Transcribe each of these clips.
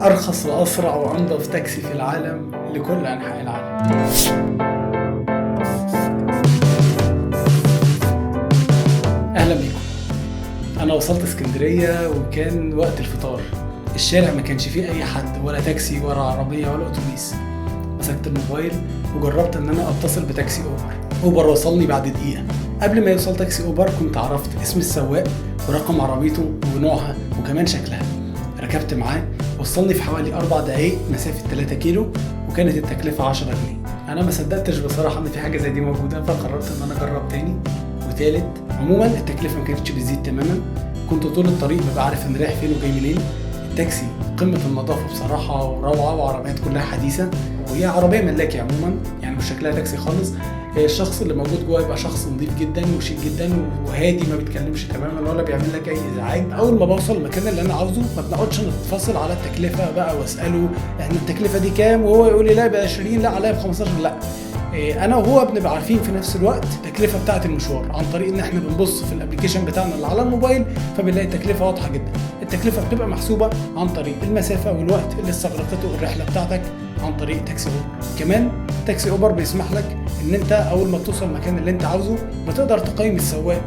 أرخص وأسرع وأنظف تاكسي في العالم لكل أنحاء العالم. أهلا بيكم. أنا وصلت اسكندرية وكان وقت الفطار. الشارع ما كانش فيه أي حد، ولا تاكسي ولا عربية ولا أتوبيس. مسكت الموبايل وجربت إن أنا أتصل بتاكسي أوبر وصلني بعد دقيقة. قبل ما يوصل تاكسي أوبر كنت عرفت اسم السواق ورقم عربيته ونوعها وكمان شكلها. ركبت معاه، وصلني في حوالي 4 دقايق مسافة 3 كيلو، وكانت التكلفة 10 جنيه. أنا ما صدقتش بصراحة إن في حاجة زي دي موجودة، فقررت إن أنا أجرب تاني وتالت. عموما التكلفة ما كانتش بتزيد تماما. كنت طول الطريق ببقى عارف إن رايح فين وجاي منين. التاكسي قمة النظافة بصراحة وروعة، وعربيات كلها حديثة، وهي عربية ملاكي عموما، يعني مش شكلها تاكسي خالص. الشخص اللي موجود جوه يبقى شخص نظيف جدا وشيك جدا وهادي، ما بيتكلمش تماما ولا بيعمل لك اي ازعاج. اول ما بوصل المكان اللي انا عاوزه ما بنقعدش نتفاصل على التكلفه بقى واساله احنا التكلفه دي كام، وهو يقول لي لا ب 20، لا عليا ب 15. لا، انا وهو بنبقى عارفين في نفس الوقت التكلفه بتاعه المشوار، عن طريق ان احنا بنبص في الابلكيشن بتاعنا اللي على الموبايل، فبنلاقي التكلفه واضحه جدا. التكلفه بتبقى محسوبه عن طريق المسافه والوقت اللي استغرقته الرحله بتاعتك عن طريق تاكسي اوبر. كمان تاكسي اوبر بيسمح لك ان انت اول ما توصل المكان اللي انت عاوزه بتقدر تقيم السواق،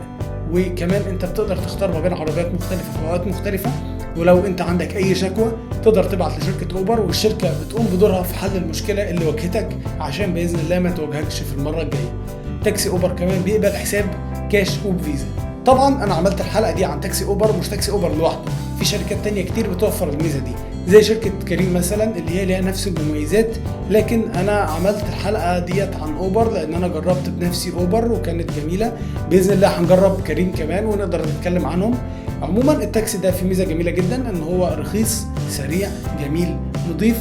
وكمان انت بتقدر تختار ما بين عربيات مختلفه في اوقات مختلفه. ولو انت عندك اي شكوى تقدر تبعت لشركه اوبر، والشركه بتقوم بدورها في حل المشكله اللي واجهتك عشان باذن الله ما تواجهكش في المره الجايه. تاكسي اوبر كمان بيقبل حساب كاش وبفيزا. طبعا انا عملت الحلقه دي عن تاكسي اوبر، مش تاكسي اوبر لوحده، في شركات تانية كتير بتوفر الميزه دي زي شركه كريم مثلا اللي هي ليها نفس المميزات. لكن انا عملت الحلقه ديت عن اوبر لان انا جربت بنفسي اوبر وكانت جميله. باذن الله هنجرب كريم كمان ونقدر نتكلم عنهم. عموما التاكسي ده فيه ميزه جميله جدا، ان هو رخيص سريع جميل نظيف.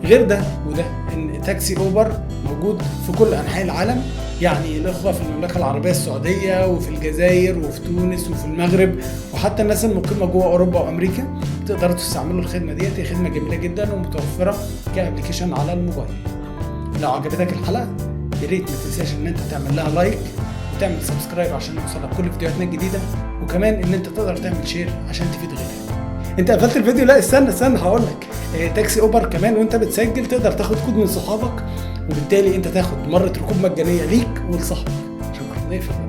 غير ده وده ان تاكسي اوبر موجود في كل انحاء العالم، يعني الاخوه في المملكه العربيه السعوديه وفي الجزائر وفي تونس وفي المغرب، وحتى الناس المقيمه جوه اوروبا وامريكا تقدروا تستعملوا الخدمه ديت. هي خدمه جميله جدا ومتوفره كابلكيشن على الموبايل. لو عجبتك الحلقه يا ريت ما تنساش ان انت تعمل لها لايك وتعمل سبسكرايب عشان يوصلك كل فيديوهاتنا الجديده، وكمان ان انت تقدر تعمل شير عشان تفيد غيرك. انت قفلت الفيديو؟ لا استنى هقول لك. تاكسي اوبر كمان وانت بتسجل تقدر تاخد كود من صحابك، وبالتالي انت تاخد مره ركوب مجانيه ليك ولصاحبك. شكرا.